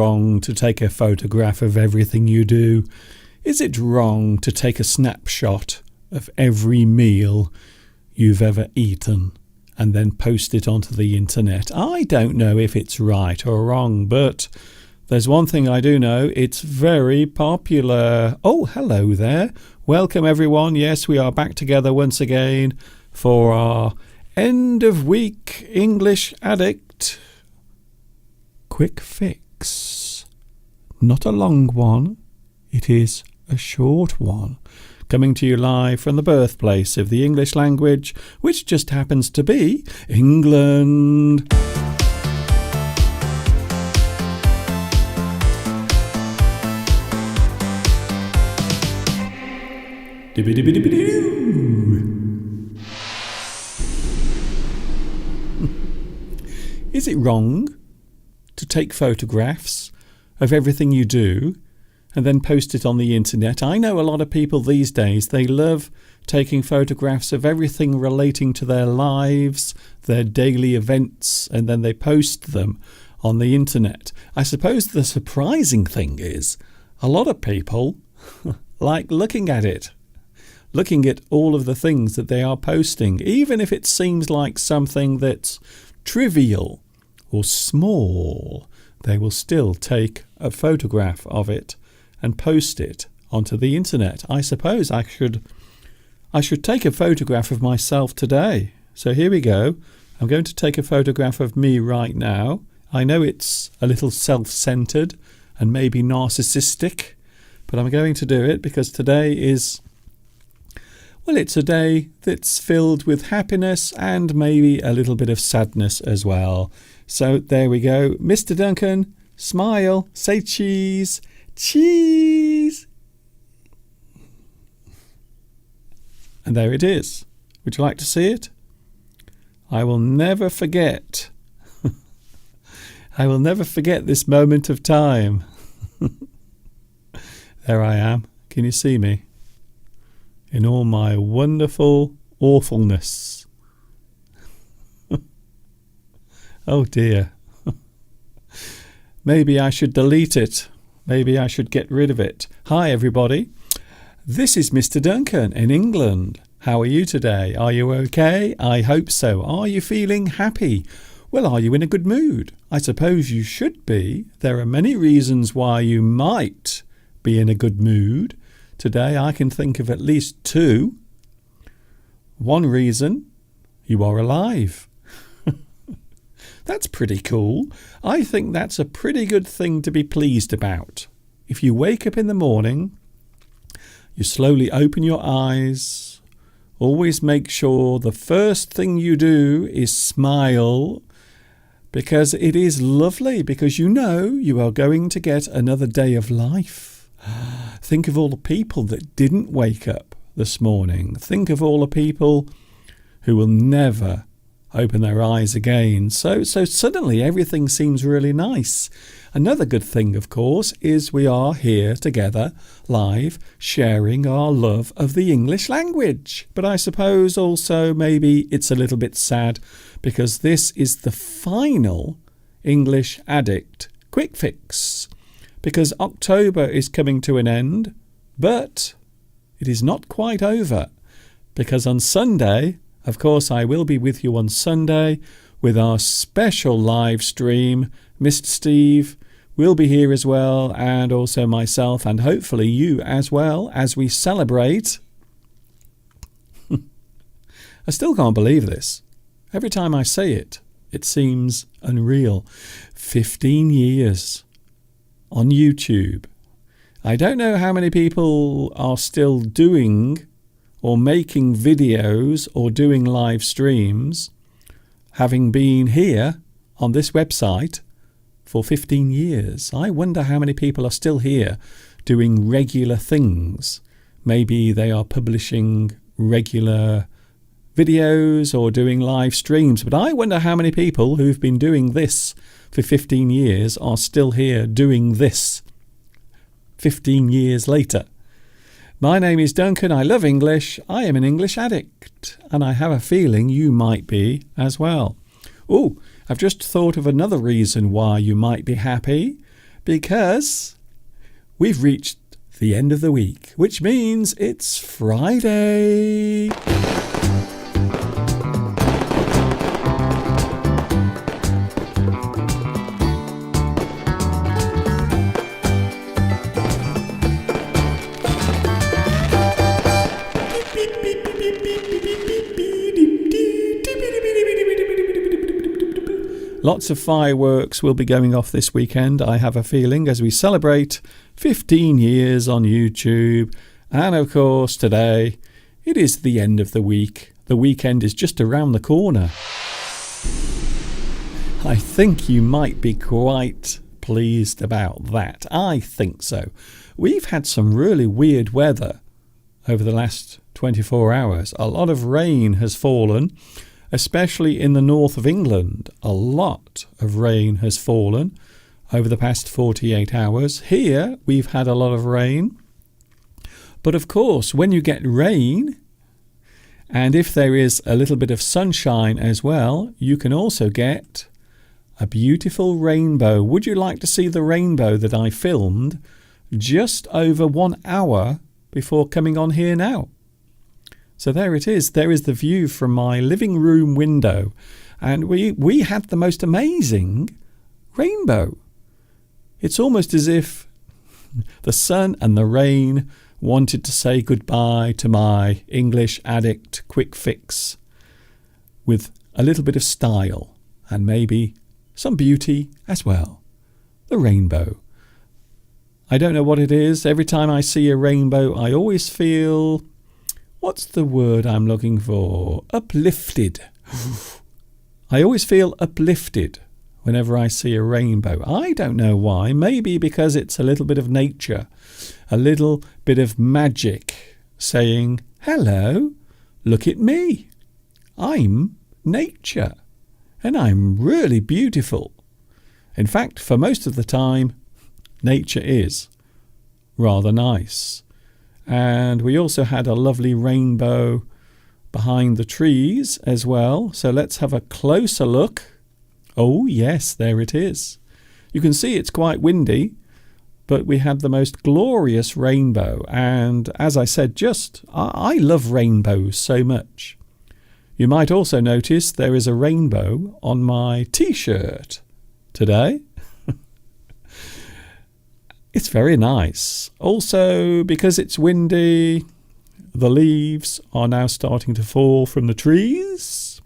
wrong to take a photograph of everything you do? Is it wrong to take a snapshot of every meal you've ever eaten and then post it onto the internet? I don't know if it's right or wrong, but there's one thing I do know. It's very popular. Oh, hello there. Welcome, everyone. Yes, we are back together once again for our end of week English Addict quick fix. Not a long one. It is a short one. Coming to you live from the birthplace of the English language, which just happens to be England. Is it wrong to take photographs of everything you do and then post it on the internet? I know a lot of people these days, they love taking photographs of everything relating to their lives, their daily events, and then they post them on the internet. I suppose the surprising thing is a lot of people like looking at it, looking at all of the things that they are posting, even if it seems like something that's trivial or small, they will still take a photograph of it and post it onto the internet. I suppose I should take a photograph of myself today. So here we go. I'm going to take a photograph of me right now. I know it's a little self-centered and maybe narcissistic, but I'm going to do it because today is, well, it's a day that's filled with happiness and maybe a little bit of sadness as well. So there we go. Mr. Duncan, smile, say cheese. Cheese! And there it is. Would you like to see it? I will never forget. I will never forget this moment of time. There I am. Can you see me? In all my wonderful awfulness. Oh dear. Maybe I should delete it. Maybe I should get rid of it. Hi everybody. This is Mr. Duncan in England. How are you today? Are you okay? I hope so. Are you feeling happy? Well, are you in a good mood? I suppose you should be. There are many reasons why you might be in a good mood. Today I can think of at least two. One reason, you are alive. That's pretty cool. I think that's a pretty good thing to be pleased about. If you wake up in the morning, you slowly open your eyes, always make sure the first thing you do is smile, because it is lovely, because you know you are going to get another day of life. Think of all the people that didn't wake up this morning. Think of all the people who will never open their eyes again. So suddenly everything seems really nice. Another good thing, of course, is we are here together, live, sharing our love of the English language. But I suppose also maybe it's a little bit sad because this is the final English Addict Quick Fix. Because October is coming to an end, but it is not quite over. Because on Sunday, of course, I will be with you on Sunday with our special live stream. Mr. Steve will be here as well, and also myself, and hopefully you as well, as we celebrate. I still can't believe this. Every time I say it, it seems unreal. 15 years on YouTube. I don't know how many people are still doing or making videos or doing live streams, having been here on this website for 15 years. I wonder how many people are still here doing regular things. Maybe they are publishing regular videos or doing live streams, but I wonder how many people who've been doing this for 15 years are still here doing this 15 years later. My name is Duncan. I love English. I am an English addict, and I have a feeling you might be as well. Oh, I've just thought of another reason why you might be happy, because we've reached the end of the week, which means it's Friday. Lots of fireworks will be going off this weekend, I have a feeling, as we celebrate 15 years on YouTube. And of course, today, it is the end of the week. The weekend is just around the corner. I think you might be quite pleased about that. I think so. We've had some really weird weather over the last 24 hours. A lot of rain has fallen, especially in the north of England. A lot of rain has fallen over the past 48 hours. Here, we've had a lot of rain. But of course, when you get rain, and if there is a little bit of sunshine as well, you can also get a beautiful rainbow. Would you like to see the rainbow that I filmed just over 1 hour before coming on here now? So there it is. There is the view from my living room window. And we had the most amazing rainbow. It's almost as if the sun and the rain wanted to say goodbye to my English addict quick fix with a little bit of style and maybe some beauty as well. The rainbow. I don't know what it is. Every time I see a rainbow, I always feel... what's the word I'm looking for? Uplifted. I always feel uplifted whenever I see a rainbow. I don't know why. Maybe because it's a little bit of nature, a little bit of magic saying, hello, look at me. I'm nature and I'm really beautiful. In fact, for most of the time, nature is rather nice. And we also had a lovely rainbow behind the trees as well. So let's have a closer look. Oh, yes, there it is. You can see it's quite windy, but we had the most glorious rainbow. And as I said, I love rainbows so much. You might also notice there is a rainbow on my t-shirt today. It's very nice. Also, because it's windy, the leaves are now starting to fall from the trees.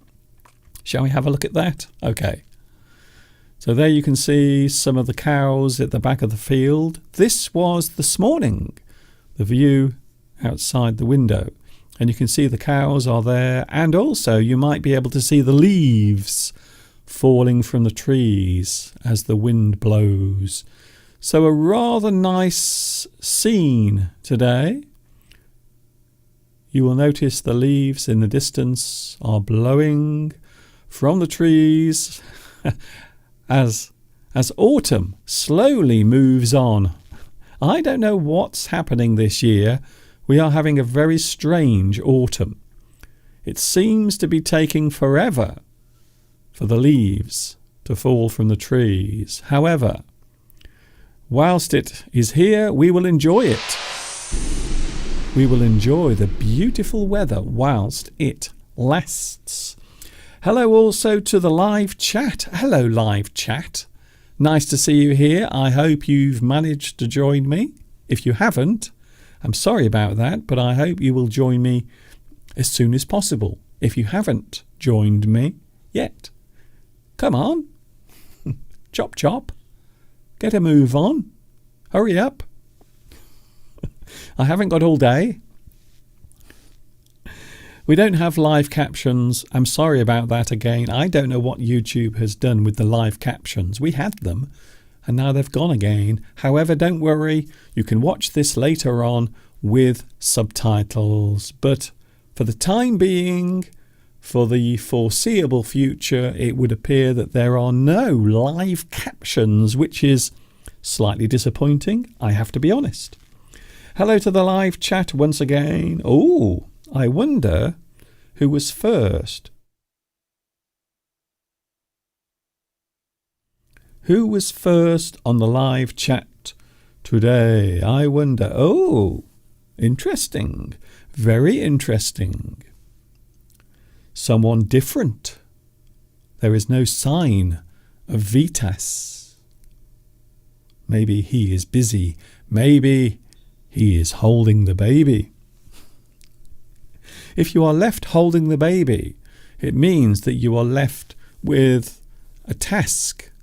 Shall we have a look at that? Okay. So there you can see some of the cows at the back of the field. This was this morning, the view outside the window. And you can see the cows are there. And also you might be able to see the leaves falling from the trees as the wind blows. So a rather nice scene today. You will notice the leaves in the distance are blowing from the trees as autumn slowly moves on. I don't know what's happening this year. We are having a very strange autumn. It seems to be taking forever for the leaves to fall from the trees. However, whilst it is here, we will enjoy it. We will enjoy the beautiful weather whilst it lasts. Hello also to the live chat. Hello, live chat. Nice to see you here. I hope you've managed to join me. If you haven't, I'm sorry about that, but I hope you will join me as soon as possible. If you haven't joined me yet, come on. Chop, chop. Get a move on. Hurry up. I haven't got all day. We don't have live captions. I'm sorry about that again. I don't know what YouTube has done with the live captions. We had them and now they've gone again. However, don't worry. You can watch this later on with subtitles. But for the time being, for the foreseeable future, it would appear that there are no live captions, which is slightly disappointing, I have to be honest. Hello to the live chat once again. Oh, I wonder who was first. Who was first on the live chat today? I wonder. Oh, interesting. Very interesting. Someone different. There is no sign of Vitas. Maybe he is busy. Maybe he is holding the baby. If you are left holding the baby, it means that you are left with a task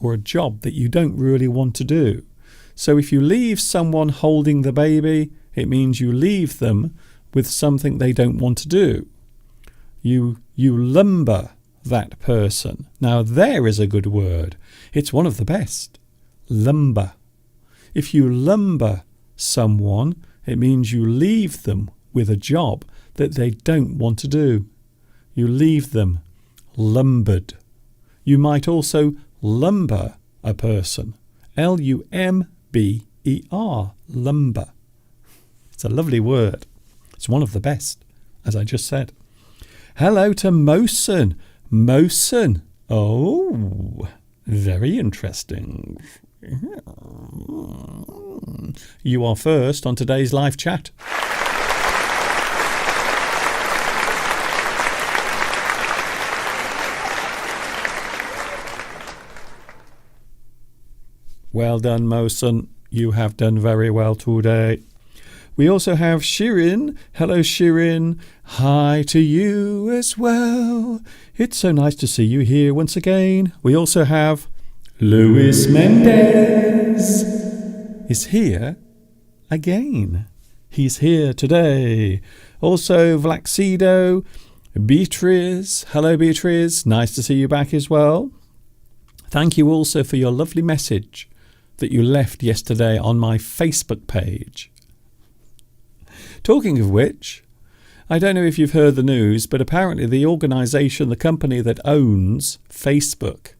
or a job that you don't really want to do. So if you leave someone holding the baby, it means you leave them with something they don't want to do. You lumber that person. Now there is a good word. It's one of the best. Lumber. If you lumber someone, it means you leave them with a job that they don't want to do. You leave them lumbered. You might also lumber a person. Lumber. Lumber. It's a lovely word. It's one of the best, as I just said. Hello to Mosen. Mosen. Oh, very interesting. You are first on today's live chat. Well done, Mosen. You have done very well today. We also have Shirin. Hello, Shirin. Hi to you as well. It's so nice to see you here once again. We also have Luis Mendez is here again. He's here today. Also, Vlaxido, Beatrice. Hello, Beatrice. Nice to see you back as well. Thank you also for your lovely message that you left yesterday on my Facebook page. Talking of which, I don't know if you've heard the news, but apparently the organisation, the company that owns Facebook,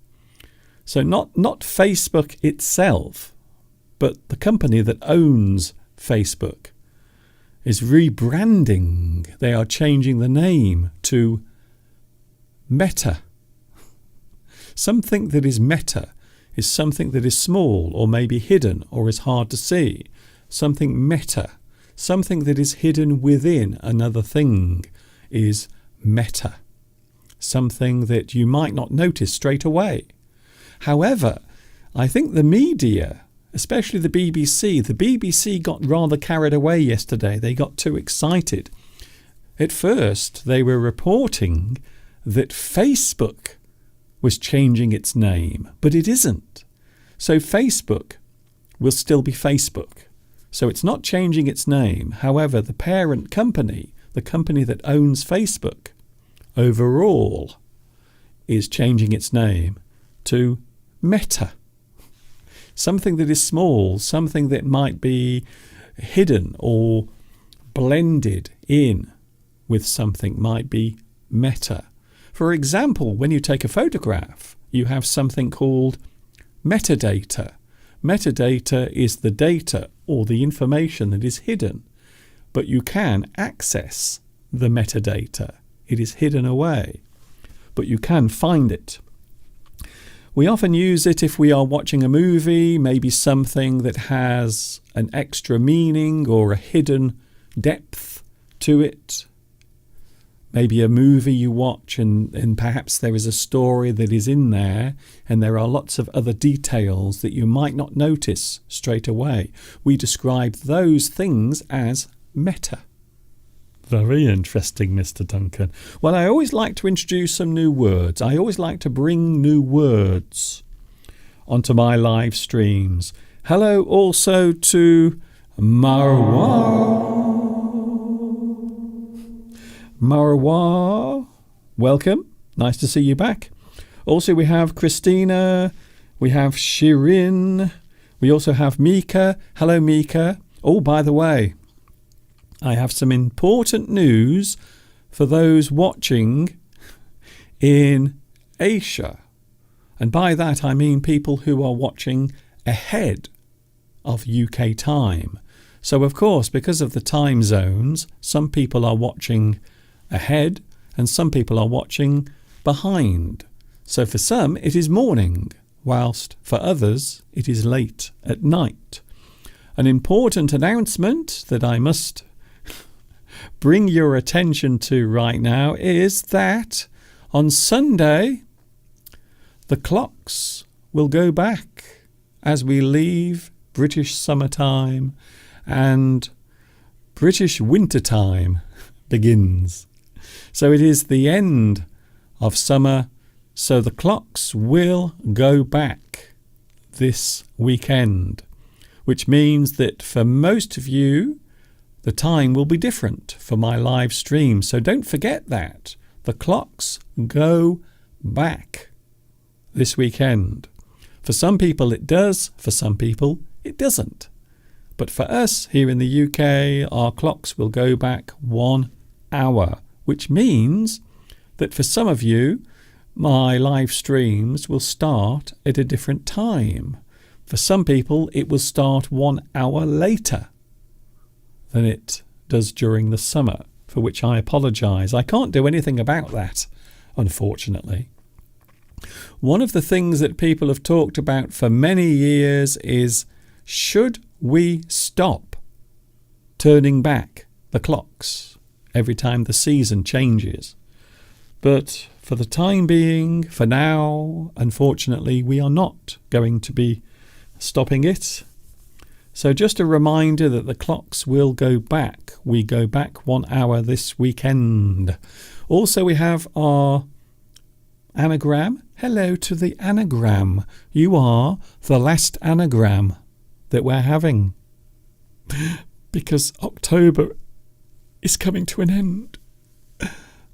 so not Facebook itself, but the company that owns Facebook, is rebranding. They are changing the name to Meta. Something that is Meta is something that is small or maybe hidden or is hard to see. Something meta, something that is hidden within another thing is meta. Something that you might not notice straight away. However, I think the media, especially the BBC got rather carried away yesterday. They got too excited. At first, they were reporting that Facebook was changing its name, but it isn't. So Facebook will still be Facebook. So it's not changing its name. However, the parent company, the company that owns Facebook, overall is changing its name to Meta. Something that is small, something that might be hidden or blended in with something might be meta. For example, when you take a photograph, you have something called metadata. Metadata is the data or the information that is hidden, but you can access the metadata. It is hidden away, but you can find it. We often use it if we are watching a movie, maybe something that has an extra meaning or a hidden depth to it. Maybe a movie you watch and perhaps there is a story that is in there and there are lots of other details that you might not notice straight away. We describe those things as meta. Very interesting, Mr. Duncan. Well, I always like to introduce some new words. I always like to bring new words onto my live streams. Hello also to Marwa. Marwa, welcome. Nice to see you back. Also, we have Christina. We have Shirin. We also have Mika. Hello, Mika. Oh, by the way, I have some important news for those watching in Asia. And by that, I mean people who are watching ahead of UK time. So, of course, because of the time zones, some people are watching ahead and some people are watching behind. So for some it is morning, whilst for others it is late at night. An important announcement that I must bring your attention to right now is that on Sunday the clocks will go back as we leave British summertime and British wintertime begins. So it is the end of summer, so the clocks will go back this weekend, which means that for most of you, the time will be different for my live stream. So don't forget that. The clocks go back this weekend. For some people it does, for some people it doesn't. But for us here in the UK, our clocks will go back 1 hour, which means that for some of you, my live streams will start at a different time. For some people, it will start 1 hour later than it does during the summer, for which I apologise. I can't do anything about that, unfortunately. One of the things that people have talked about for many years is, should we stop turning back the clocks every time the season changes? But for the time being, for now, unfortunately, we are not going to be stopping it. So just a reminder that the clocks will go back. We go back 1 hour this weekend. Also, we have our anagram. Hello to the anagram. You are the last anagram that we're having, because October is coming to an end.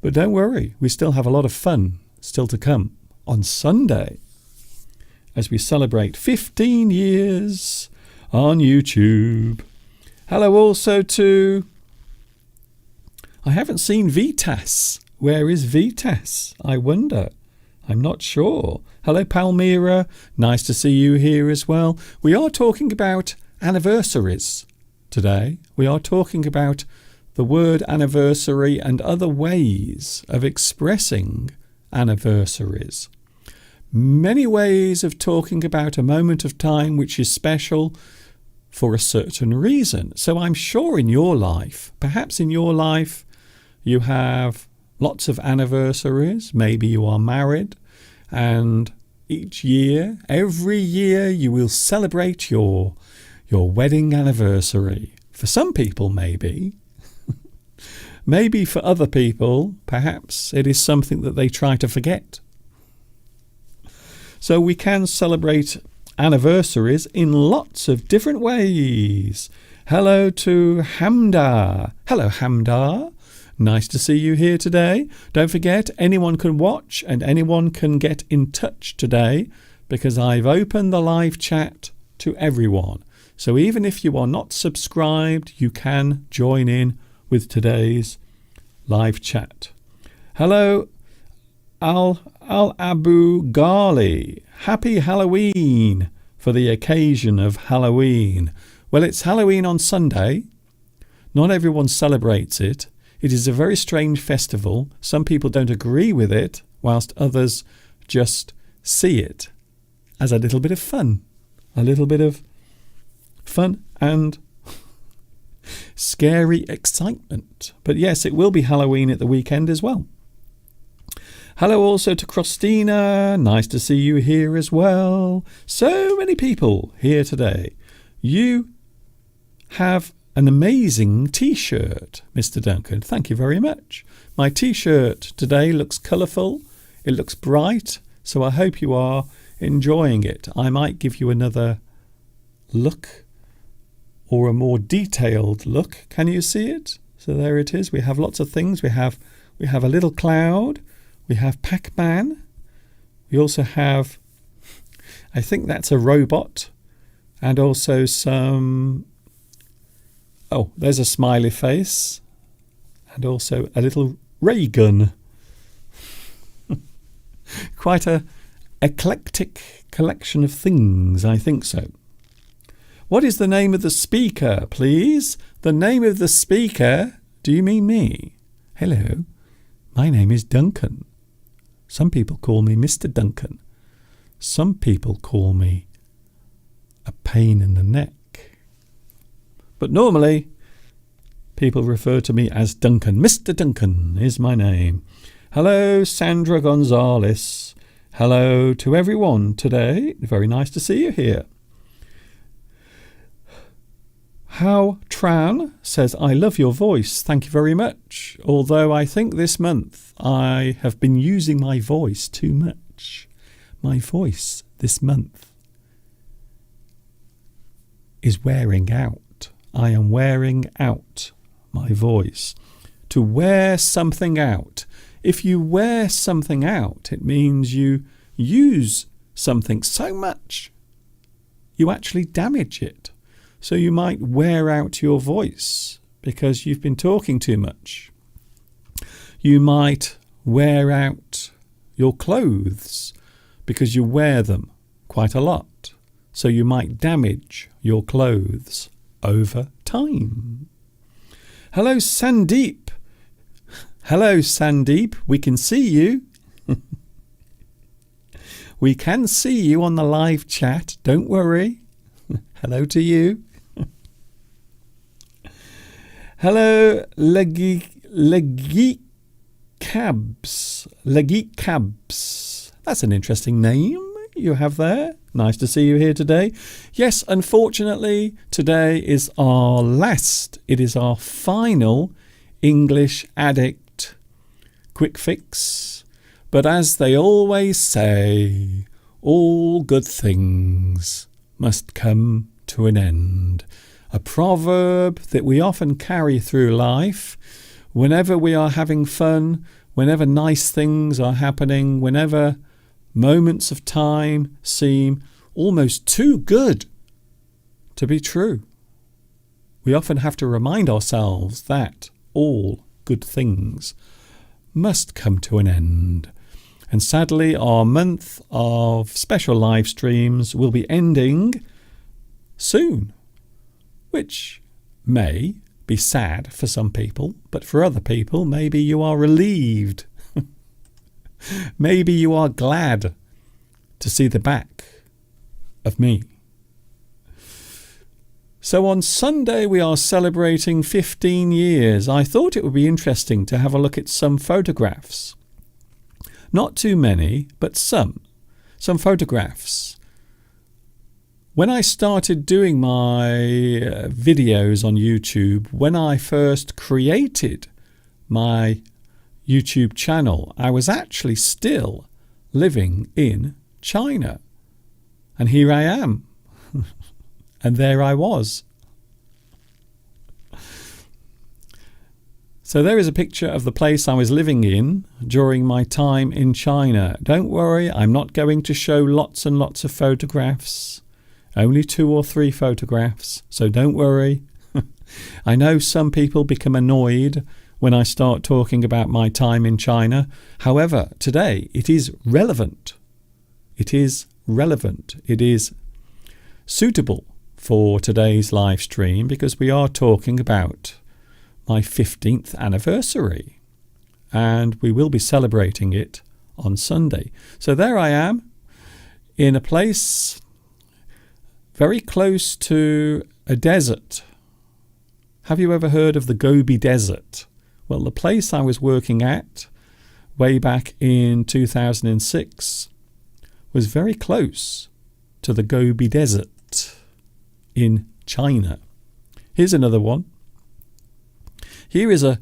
But don't worry, we still have a lot of fun still to come on Sunday as we celebrate 15 years on YouTube. Hello also to, I haven't seen Vitas. Where is Vitas? I wonder. I'm not sure. Hello Palmyra, nice to see you here as well. We are talking about anniversaries today. We are talking about the word anniversary and other ways of expressing anniversaries. Many ways of talking about a moment of time which is special for a certain reason. So I'm sure in your life, perhaps in your life, you have lots of anniversaries. Maybe you are married, and each year, every year, you will celebrate your wedding anniversary. For some people, maybe. Maybe for other people, perhaps it is something that they try to forget. So we can celebrate anniversaries in lots of different ways. Hello to Hamda. Hello, Hamda. Nice to see you here today. Don't forget, anyone can watch and anyone can get in touch today, because I've opened the live chat to everyone. So even if you are not subscribed, you can join in with today's live chat. Hello, Al Abu Ghali. Happy Halloween for the occasion of Halloween. Well, it's Halloween on Sunday. Not everyone celebrates it. It is a very strange festival. Some people don't agree with it, whilst others just see it as a little bit of fun. A little bit of fun and scary excitement. But yes, it will be Halloween at the weekend as well. Hello also to Christina. Nice to see you here as well. So many people here today. You have an amazing t-shirt, Mr. Duncan. Thank you very much. My t-shirt today looks colourful. It looks bright. So I hope you are enjoying it. I might give you another look, or a more detailed look. Can you see it? So there it is. We have lots of things. We have a little cloud. We have Pac-Man. We also have, I think that's a robot. And also some, oh, there's a smiley face. And also a little ray gun. Quite a eclectic collection of things, I think so. What is the name of the speaker, please? The name of the speaker? Do you mean me? Hello, my name is Duncan. Some people call me Mr. Duncan. Some people call me a pain in the neck. But normally, people refer to me as Duncan. Mr. Duncan is my name. Hello, Sandra Gonzalez. Hello to everyone today. Very nice to see you here. How Tran says, I love your voice. Thank you very much. Although I think this month I have been using my voice too much. My voice this month is wearing out. I am wearing out my voice. To wear something out. If you wear something out, it means you use something so much you actually damage it. So you might wear out your voice because you've been talking too much. You might wear out your clothes because you wear them quite a lot. So you might damage your clothes over time. Hello, Sandeep. Hello, Sandeep. We can see you. We can see you on the live chat. Don't worry. Hello to you. Hello, Leggeek Cabs. That's an interesting name you have there. Nice to see you here today. Yes, unfortunately, today is our last. It is our final English Addict quick fix. But as they always say, all good things must come to an end. A proverb that we often carry through life whenever we are having fun, whenever nice things are happening, whenever moments of time seem almost too good to be true. We often have to remind ourselves that all good things must come to an end. And sadly, our month of special live streams will be ending soon, which may be sad for some people, but for other people, maybe you are relieved. Maybe you are glad to see the back of me. So on Sunday we are celebrating 15 years. I thought it would be interesting to have a look at some photographs. Not too many, but some photographs. When I started doing my videos on YouTube, when I first created my YouTube channel, I was actually still living in China. And here I am. And there I was. So there is a picture of the place I was living in during my time in China. Don't worry, I'm not going to show lots and lots of photographs. Only 2 or 3 photographs. So don't worry. I know some people become annoyed when I start talking about my time in China. However, today it is relevant. It is relevant. It is suitable for today's live stream because we are talking about my 15th anniversary and we will be celebrating it on Sunday. So there I am in a place very close to a desert. Have you ever heard of the Gobi Desert? Well, the place I was working at way back in 2006 was very close to the Gobi Desert in China. Here's another one. Here is a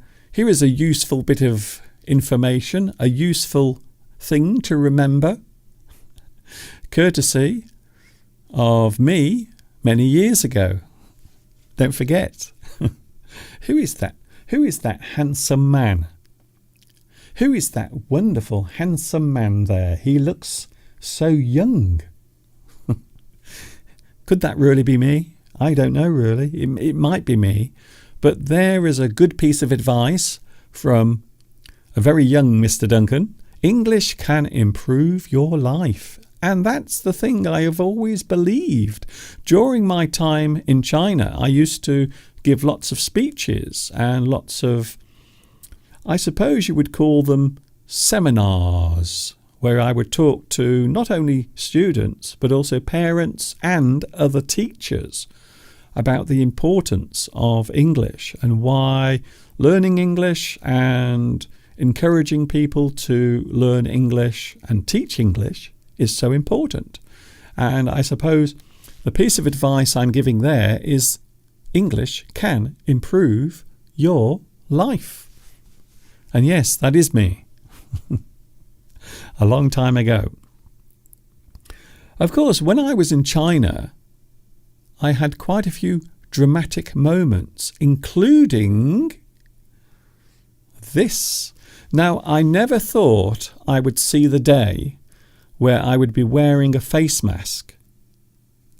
useful bit of information, a useful thing to remember, courtesy of me many years ago. Don't forget. Who is that? Who is that handsome man? Who is that wonderful, handsome man there? He looks so young. Could that really be me? I don't know, really. It might be me. But there is a good piece of advice from a very young Mr. Duncan. English can improve your life. And that's the thing I have always believed. During my time in China, I used to give lots of speeches and lots of, I suppose you would call them seminars, where I would talk to not only students but also parents and other teachers about the importance of English and why learning English and encouraging people to learn English and teach English is so important. And I suppose the piece of advice I'm giving there is English can improve your life. And yes, that is me. A long time ago. Of course, when I was in China, I had quite a few dramatic moments, including this. Now, I never thought I would see the day where I would be wearing a face mask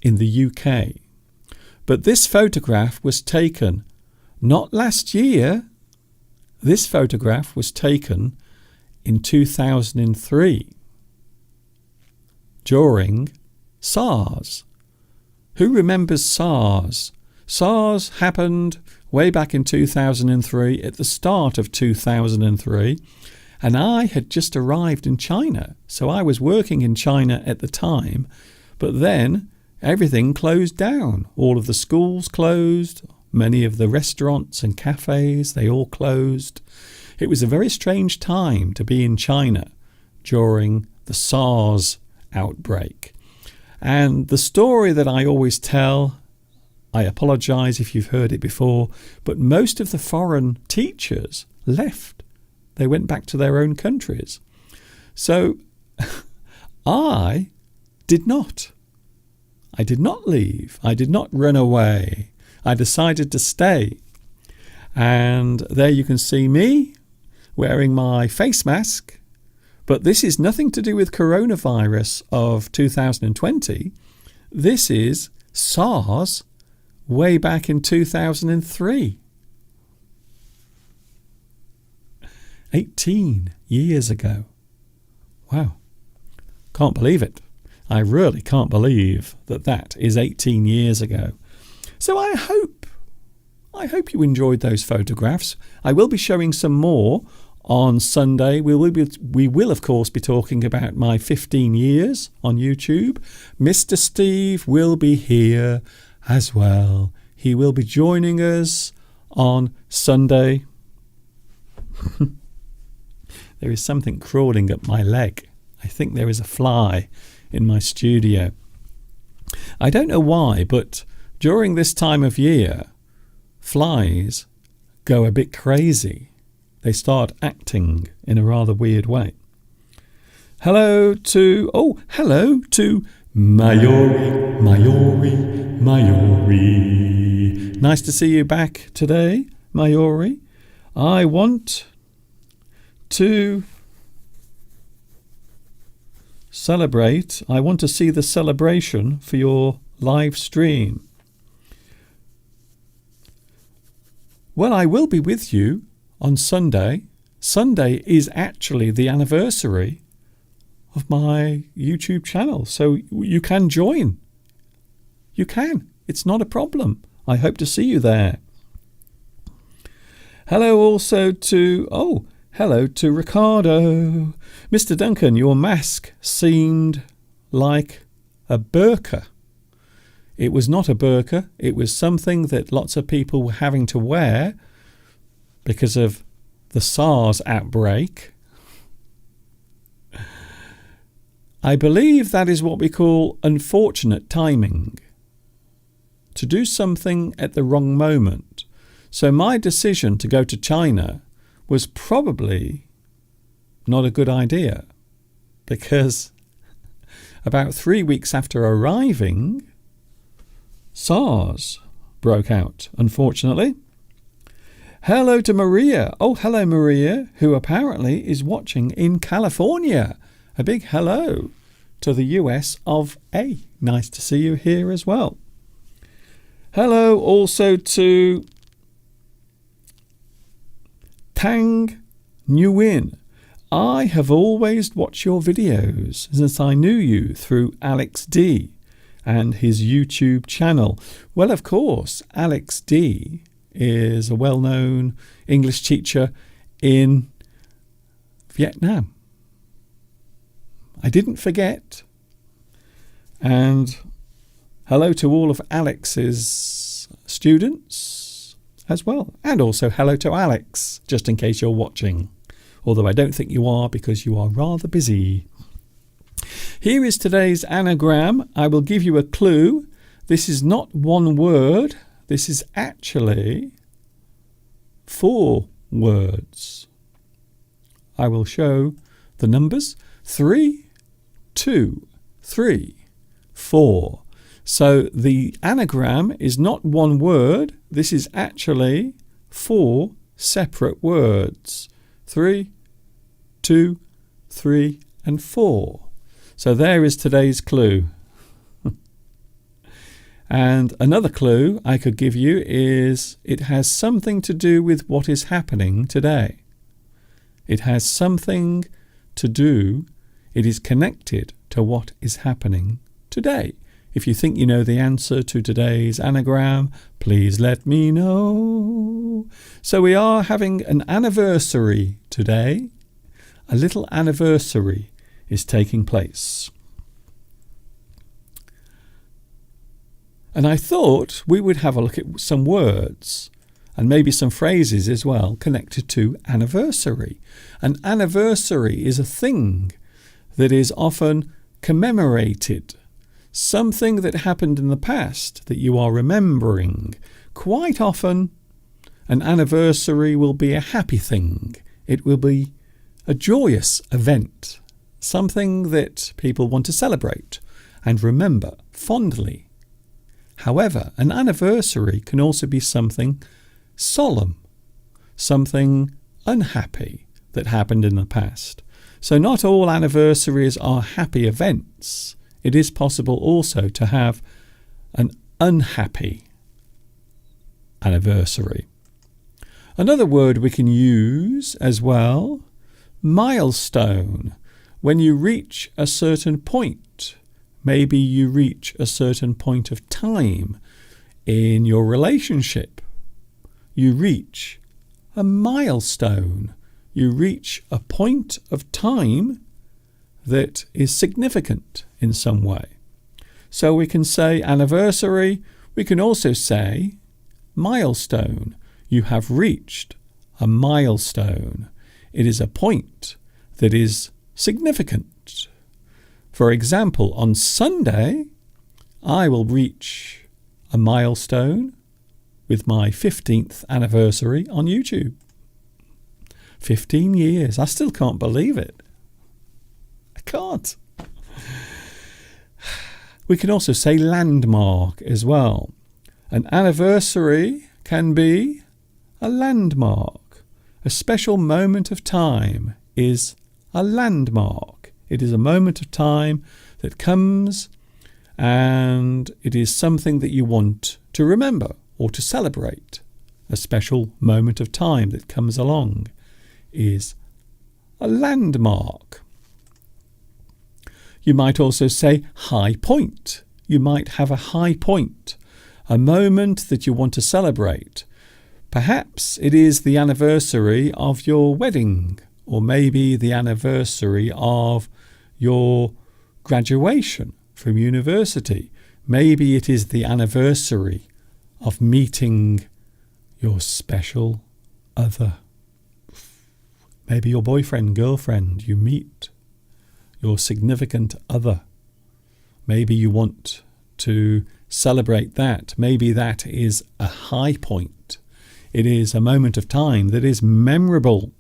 in the UK. But this photograph was taken not last year. This photograph was taken in 2003 during SARS. Who remembers SARS? SARS happened way back in 2003, at the start of 2003, and I had just arrived in China. So I was working in China at the time, but then everything closed down. All of the schools closed, many of the restaurants and cafes, they all closed. It was a very strange time to be in China during the SARS outbreak. And the story that I always tell, I apologize if you've heard it before, but most of the foreign teachers left. They went back to their own countries. So I did not. I did not leave. I did not run away. I decided to stay. And there you can see me wearing my face mask. But this is nothing to do with coronavirus of 2020. This is SARS way back in 2003. 18 years ago. Wow. Can't believe it. I really can't believe that that is 18 years ago. So I hope you enjoyed those photographs. I will be showing some more on Sunday. We will of course be talking about my 15 years on YouTube. Mr. Steve will be here as well. He will be joining us on Sunday. There is something crawling up my leg. I think there is a fly in my studio. I don't know why, but during this time of year, flies go a bit crazy. They start acting in a rather weird way. Hello to Mayori. Nice to see you back today, Mayori. I want to celebrate. I want to see the celebration for your live stream. Well, I will be with you on Sunday. Sunday is actually the anniversary of my YouTube channel, so you can join. You can. It's not a problem. I hope to see you there. Hello also to Ricardo. Mr. Duncan, your mask seemed like a burqa. It was not a burqa. It was something that lots of people were having to wear because of the SARS outbreak. I believe that is what we call unfortunate timing. To do something at the wrong moment. So my decision to go to China was probably not a good idea, because about 3 weeks after arriving, SARS broke out, unfortunately. Hello to Maria. Oh, hello, Maria, who apparently is watching in California. A big hello to the US of A. Nice to see you here as well. Hello also to Tang Nguyen. I have always watched your videos since I knew you through Alex D and his YouTube channel. Well, of course, Alex D is a well-known English teacher in Vietnam. I didn't forget. And hello to all of Alex's students as well. And also hello to Alex, just in case you're watching. Although I don't think you are, because you are rather busy. Here is today's anagram. I will give you a clue. This is not one word. This is actually 4 words. I will show the numbers 3, 2, 3, 4. So the anagram is not one word. This is actually 4 separate words. 3, 2, 3, and 4. So there is today's clue. And another clue I could give you is it has something to do with what is happening today. It has something to do, it is connected to what is happening today. If you think you know the answer to today's anagram, please let me know. So we are having an anniversary today. A little anniversary is taking place. And I thought we would have a look at some words and maybe some phrases as well connected to anniversary. An anniversary is a thing that is often commemorated, something that happened in the past that you are remembering. Quite often, an anniversary will be a happy thing. It will be a joyous event, something that people want to celebrate and remember fondly. However, an anniversary can also be something solemn, something unhappy that happened in the past. So not all anniversaries are happy events. It is possible also to have an unhappy anniversary. Another word we can use as well, milestone. When you reach a certain point, maybe you reach a certain point of time in your relationship. You reach a milestone. You reach a point of time that is significant in some way. So we can say anniversary. We can also say milestone. You have reached a milestone. It is a point that is significant. For example, on Sunday, I will reach a milestone with my 15th anniversary on YouTube. 15 years. I still can't believe it. I can't. We can also say landmark as well. An anniversary can be a landmark. A special moment of time is a landmark. It is a moment of time that comes and it is something that you want to remember or to celebrate. A special moment of time that comes along is a landmark. You might also say high point. You might have a high point, a moment that you want to celebrate. Perhaps it is the anniversary of your wedding, or maybe the anniversary of your graduation from university. Maybe it is the anniversary of meeting your special other. Maybe your boyfriend, girlfriend, you meet your significant other. Maybe you want to celebrate that. Maybe that is a high point. It is a moment of time that is memorable.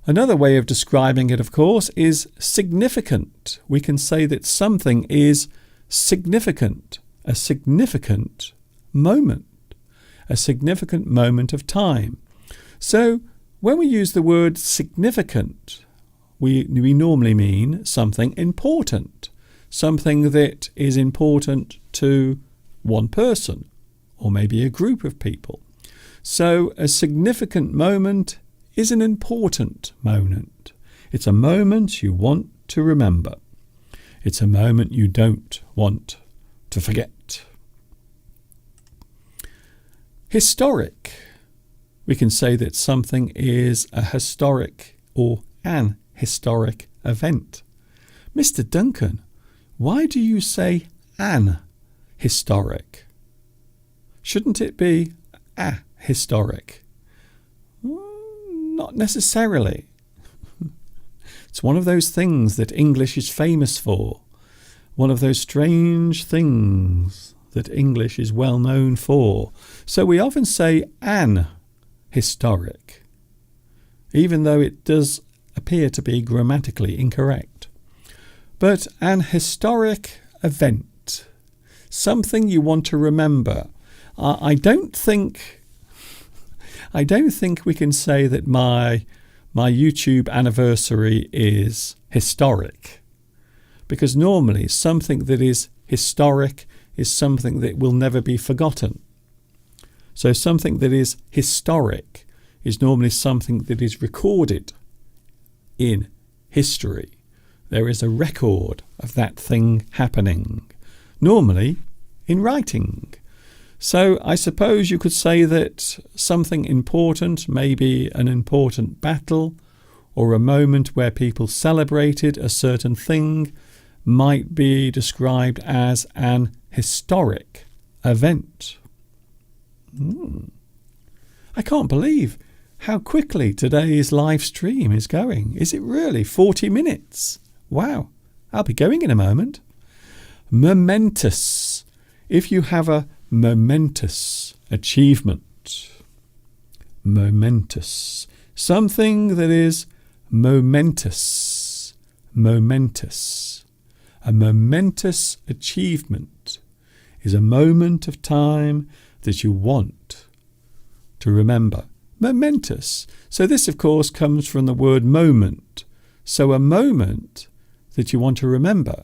Another way of describing it, of course, is significant. We can say that something is significant, a significant moment of time. So when we use the word significant, we normally mean something important, something that is important to one person or maybe a group of people. So a significant moment is an important moment. It's a moment you want to remember. It's a moment you don't want to forget. Historic. We can say that something is a historic or an historic event. Mr. Duncan, why do you say an historic? Shouldn't it be a historic? Not necessarily. It's one of those things that English is famous for. One of those strange things that English is well known for. So we often say an historic, even though it does appear to be grammatically incorrect. But an historic event, something you want to remember. I don't think we can say that my YouTube anniversary is historic, because normally something that is historic is something that will never be forgotten. So something that is historic is normally something that is recorded in history. There is a record of that thing happening, normally in writing. So I suppose you could say that something important, maybe an important battle or a moment where people celebrated a certain thing, might be described as an historic event. I can't believe how quickly today's live stream is going. Is it really 40 minutes? Wow, I'll be going in a moment. Momentous. If you have a momentous achievement. Momentous. Something that is momentous. Momentous. A momentous achievement is a moment of time that you want to remember. Momentous. So this, of course, comes from the word moment. So a moment that you want to remember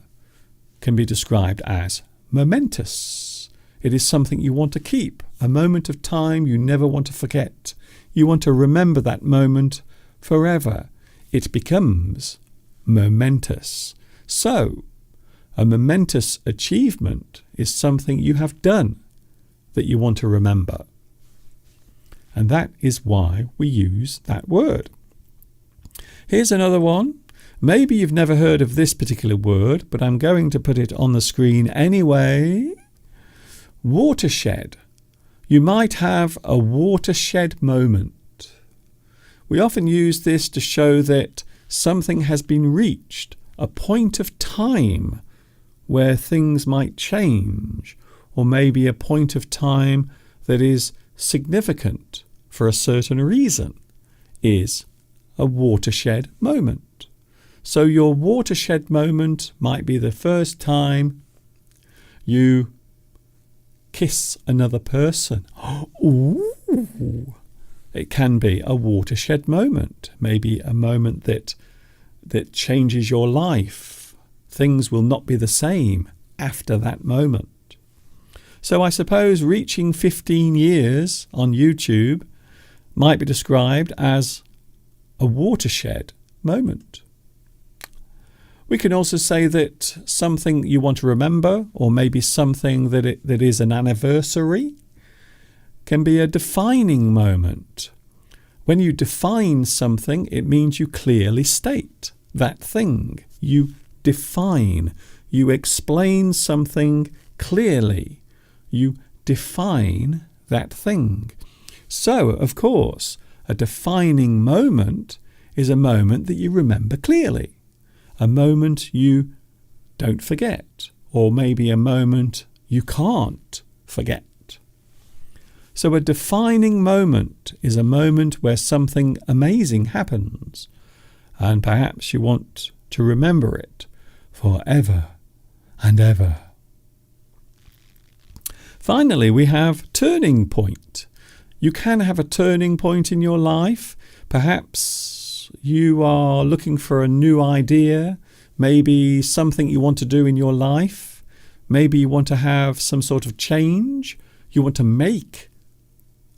can be described as momentous. It is something you want to keep, a moment of time you never want to forget. You want to remember that moment forever. It becomes momentous. So, a momentous achievement is something you have done that you want to remember. And that is why we use that word. Here's another one. Maybe you've never heard of this particular word, but I'm going to put it on the screen anyway. Watershed. You might have a watershed moment. We often use this to show that something has been reached, a point of time where things might change, or maybe a point of time that is significant for a certain reason, is a watershed moment. So your watershed moment might be the first time you kiss another person. Ooh. It can be a watershed moment, maybe a moment that changes your life. Things will not be the same after that moment. So I suppose reaching 15 years on YouTube might be described as a watershed moment. We can also say that something you want to remember, or maybe something that is an anniversary, can be a defining moment. When you define something, it means you clearly state that thing. You define. You explain something clearly. You define that thing. So, of course, a defining moment is a moment that you remember clearly. A moment you don't forget, or maybe a moment you can't forget. So a defining moment is a moment where something amazing happens, and perhaps you want to remember it forever and ever. Finally, we have turning point. You can have a turning point in your life. Perhaps you are looking for a new idea, maybe something you want to do in your life. Maybe you want to have some sort of change. You want to make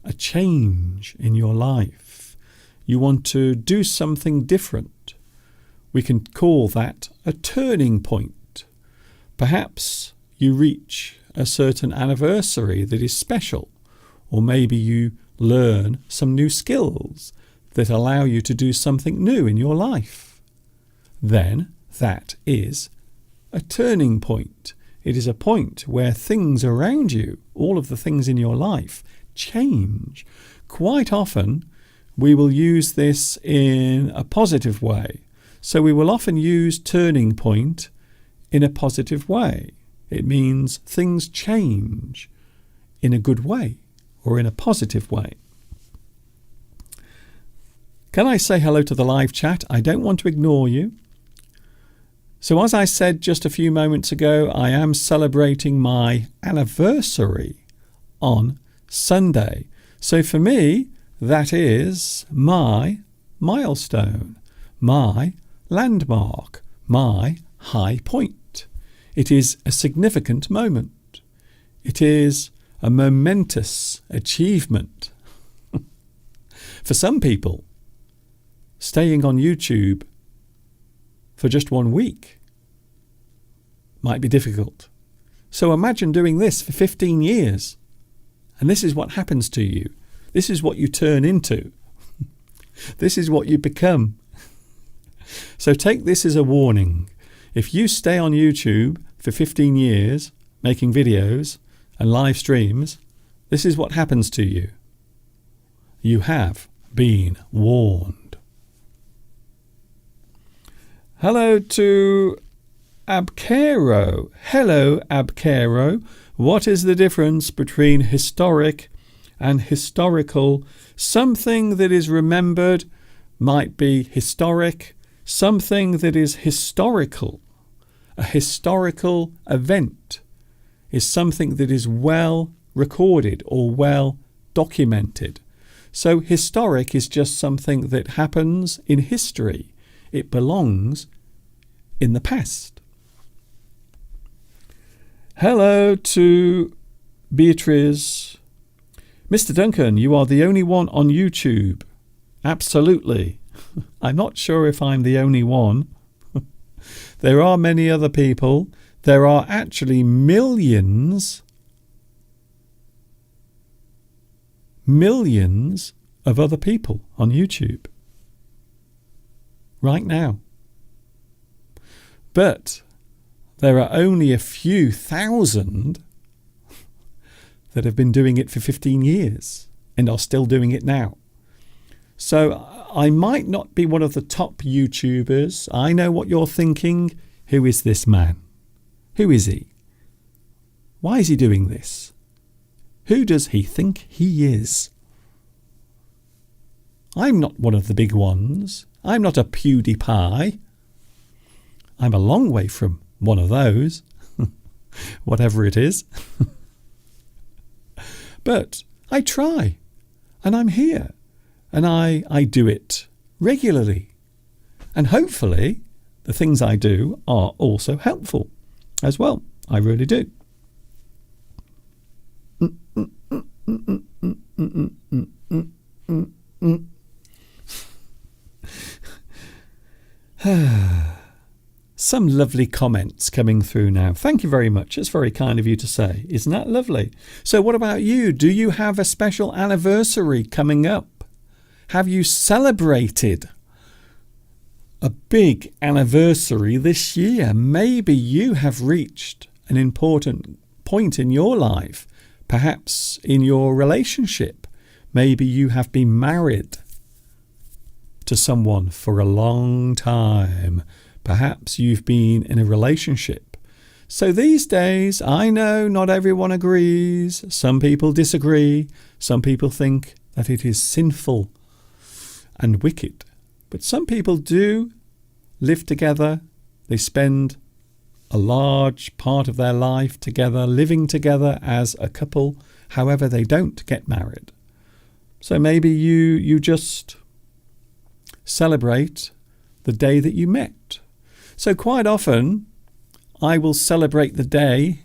a change in your life. You want to do something different. We can call that a turning point. Perhaps you reach a certain anniversary that is special, or maybe you learn some new skills that allow you to do something new in your life. Then that is a turning point. It is a point where things around you, all of the things in your life, change. Quite often, we will use this in a positive way. So we will often use turning point in a positive way. It means things change in a good way or in a positive way. Can I say hello to the live chat? I don't want to ignore you. So as I said just a few moments ago, I am celebrating my anniversary on Sunday. So for me, that is my milestone, my landmark, my high point. It is a significant moment. It is a momentous achievement. For some people, staying on YouTube for just 1 week might be difficult. So imagine doing this for 15 years. And this is what happens to you. This is what you turn into. This is what you become. So take this as a warning. If you stay on YouTube for 15 years, making videos and live streams, this is what happens to you. You have been warned. Hello to Abkero. Hello, Abkero. What is the difference between historic and historical? Something that is remembered might be historic. Something that is historical, a historical event, is something that is well recorded or well documented. So historic is just something that happens in history. It belongs in the past. Hello to Beatrice. Mr. Duncan, you are the only one on YouTube. Absolutely. I'm not sure if I'm the only one. There are many other people. There are actually millions of other people on YouTube right now. But there are only a few thousand that have been doing it for 15 years and are still doing it now. So I might not be one of the top YouTubers. I know what you're thinking. Who is this man? Who is he? Why is he doing this? Who does he think he is? I'm not one of the big ones. I'm not a PewDiePie. I'm a long way from one of those, whatever it is. But I try, and I'm here, and I do it regularly. And hopefully the things I do are also helpful as well. I really do. Some lovely comments coming through now. Thank you very much. It's very kind of you to say. Isn't that lovely? So what about you? Do you have a special anniversary coming up? Have you celebrated a big anniversary this year? Maybe you have reached an important point in your life, perhaps in your relationship. Maybe you have been married to someone for a long time. Perhaps you've been in a relationship. So these days, I know not everyone agrees. Some people disagree. Some people think that it is sinful and wicked. But some people do live together. They spend a large part of their life together, living together as a couple. However, they don't get married. So maybe you just celebrate the day that you met. So quite often, I will celebrate the day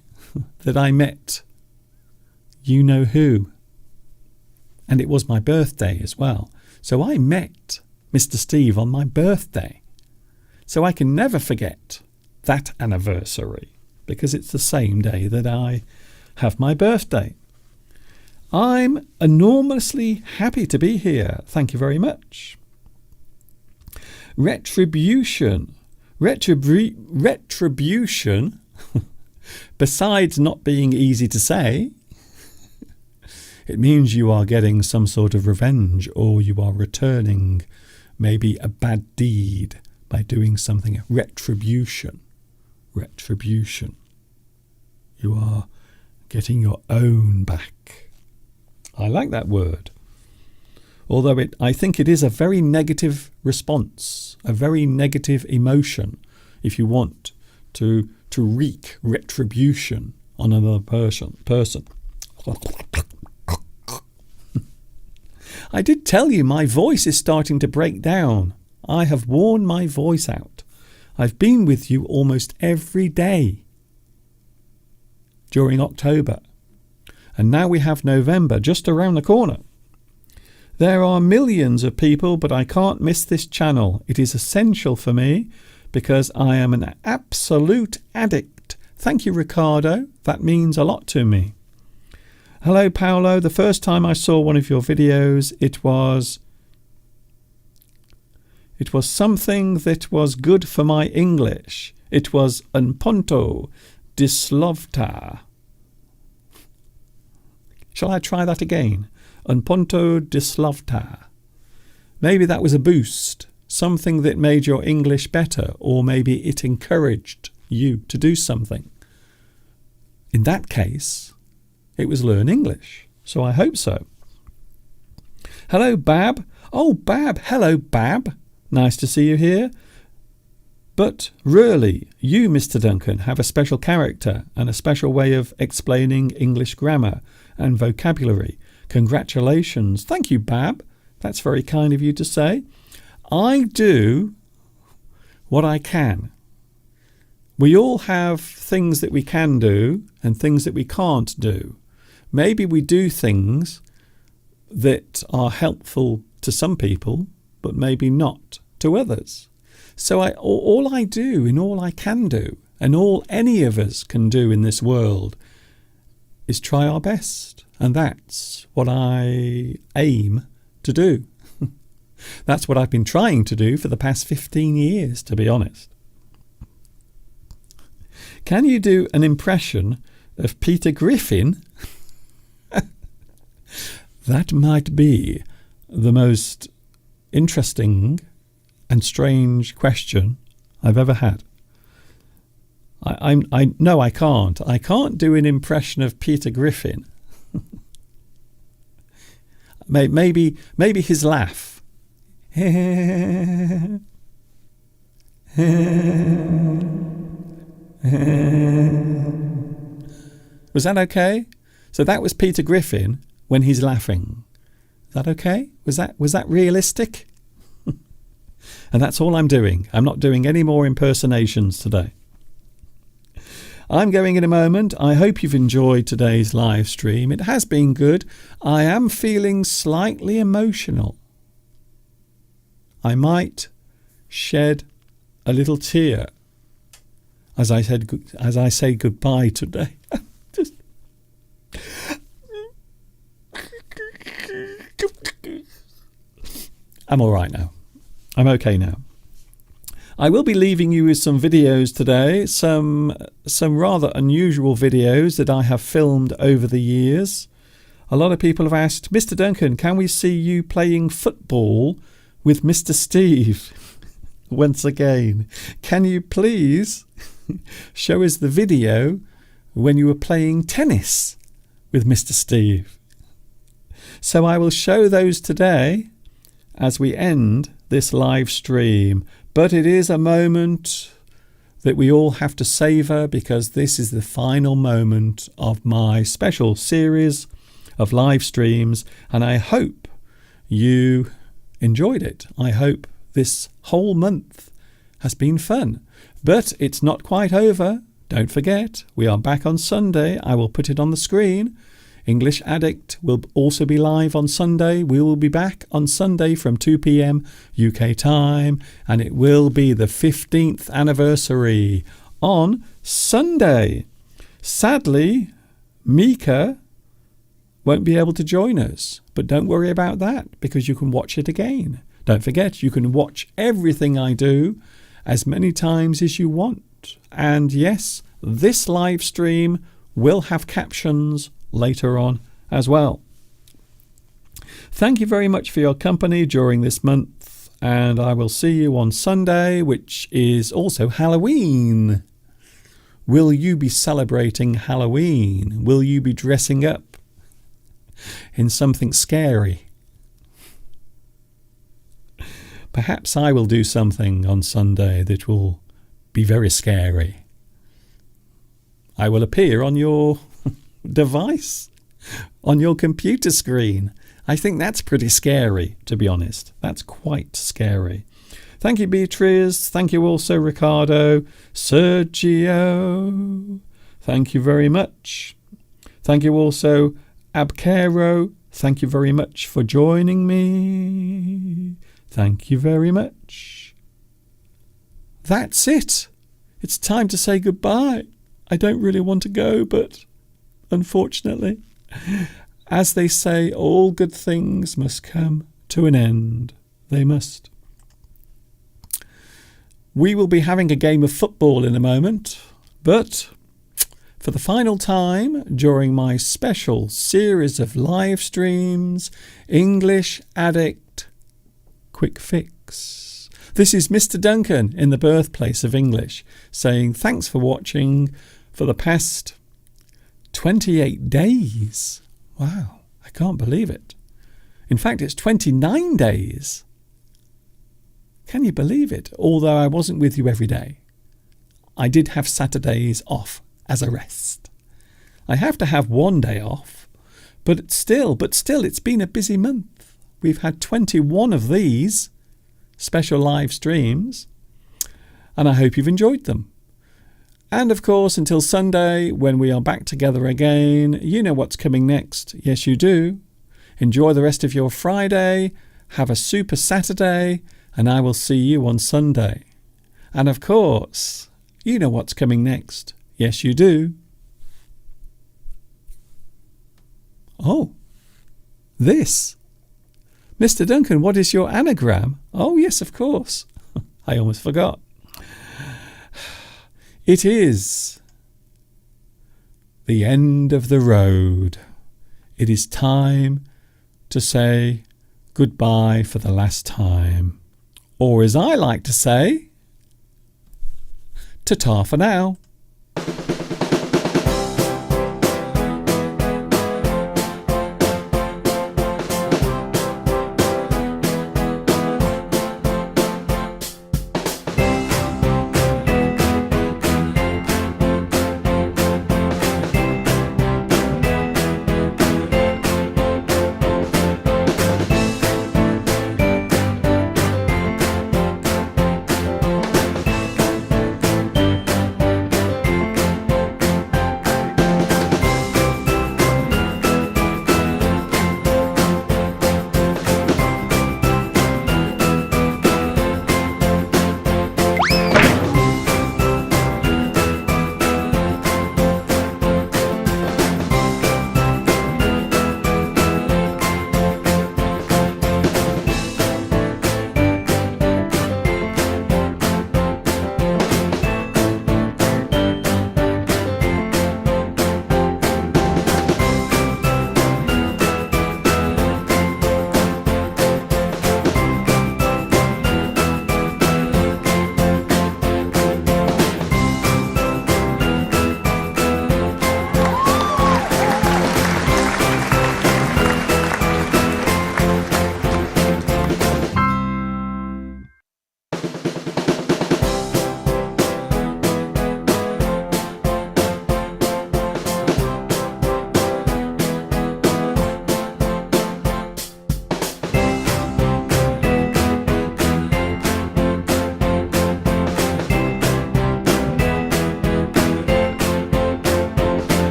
that I met you know who. And it was my birthday as well. So I met Mr. Steve on my birthday. So I can never forget that anniversary because it's the same day that I have my birthday. I'm enormously happy to be here. Thank you very much. Retribution. Retribution, besides not being easy to say, it means you are getting some sort of revenge, or you are returning maybe a bad deed by doing something. Retribution. Retribution. You are getting your own back. I like that word. Although I think it is a very negative response, a very negative emotion, if you want to wreak retribution on another person. I did tell you my voice is starting to break down. I have worn my voice out. I've been with you almost every day during October. And now we have November just around the corner. There are millions of people, but I can't miss this channel. It is essential for me because I am an absolute addict. Thank you, Ricardo. That means a lot to me. Hello, Paolo. The first time I saw one of your videos, it was something that was good for my English. It was un punto dislovta. Shall I try that again? Un punto dislovta. Maybe that was a boost, something that made your English better, or maybe it encouraged you to do something. In that case, it was Learn English, so I hope so. Hello, Bab. Oh, Bab. Hello, Bab. Nice to see you here. But really, you, Mr. Duncan, have a special character and a special way of explaining English grammar and vocabulary. Congratulations. Thank you, Bab. That's very kind of you to say. I do what I can. We all have things that we can do and things that we can't do. Maybe we do things that are helpful to some people, but maybe not to others. So all I do and all I can do, and all any of us can do in this world, is try our best. And that's what I aim to do. That's what I've been trying to do for the past 15 years, to be honest. Can you do an impression of Peter Griffin? That might be the most interesting and strange question I've ever had. No, I can't. I can't do an impression of Peter Griffin. Maybe his laugh. Was that okay? So that was Peter Griffin when he's laughing. Is that okay? Was that realistic? And that's all I'm doing. I'm not doing any more impersonations today. I'm going in a moment. I hope you've enjoyed today's live stream. It has been good. I am feeling slightly emotional. I might shed a little tear as I say goodbye today. I'm all right now. I'm okay now. I will be leaving you with some videos today, some rather unusual videos that I have filmed over the years. A lot of people have asked, Mr. Duncan, can we see you playing football with Mr. Steve? Once again, can you please show us the video when you were playing tennis with Mr. Steve? So I will show those today as we end this live stream. But it is a moment that we all have to savour, because this is the final moment of my special series of live streams, and I hope you enjoyed it. I hope this whole month has been fun. But it's not quite over. Don't forget, we are back on Sunday. I will put it on the screen. English Addict will also be live on Sunday. We will be back on Sunday from 2 p.m. UK time, and it will be the 15th anniversary on Sunday. Sadly, Mika won't be able to join us, but don't worry about that, because you can watch it again. Don't forget, you can watch everything I do as many times as you want. And yes, this live stream will have captions later on as well. Thank you very much for your company during this month, and I will see you on Sunday, which is also Halloween. Will you be celebrating Halloween? Will you be dressing up in something scary? Perhaps I will do something on Sunday that will be very scary. I will appear on your device, on your computer screen. I think that's pretty scary, to be honest. That's quite scary. Thank you, Beatrice. Thank you also, Ricardo. Sergio. Thank you very much. Thank you also, Abcaro. Thank you very much for joining me. Thank you very much. That's it. It's time to say goodbye. I don't really want to go, but unfortunately, as they say, all good things must come to an end. They must. We will be having a game of football in a moment, but for the final time during my special series of live streams, English Addict Quick Fix. This is Mr. Duncan in the birthplace of English saying thanks for watching for the past 28 days. Wow, I can't believe it. In fact, it's 29 days. Can you believe it? Although I wasn't with you every day. I did have Saturdays off as a rest. I have to have one day off, but still, it's been a busy month. We've had 21 of these special live streams, and I hope you've enjoyed them. And of course, until Sunday, when we are back together again, you know what's coming next. Yes, you do. Enjoy the rest of your Friday. Have a super Saturday. And I will see you on Sunday. And of course, you know what's coming next. Yes, you do. Oh, this. Mr. Duncan, what is your anagram? Oh, yes, of course. I almost forgot. It is the end of the road. It is time to say goodbye for the last time. Or as I like to say, ta-ta for now.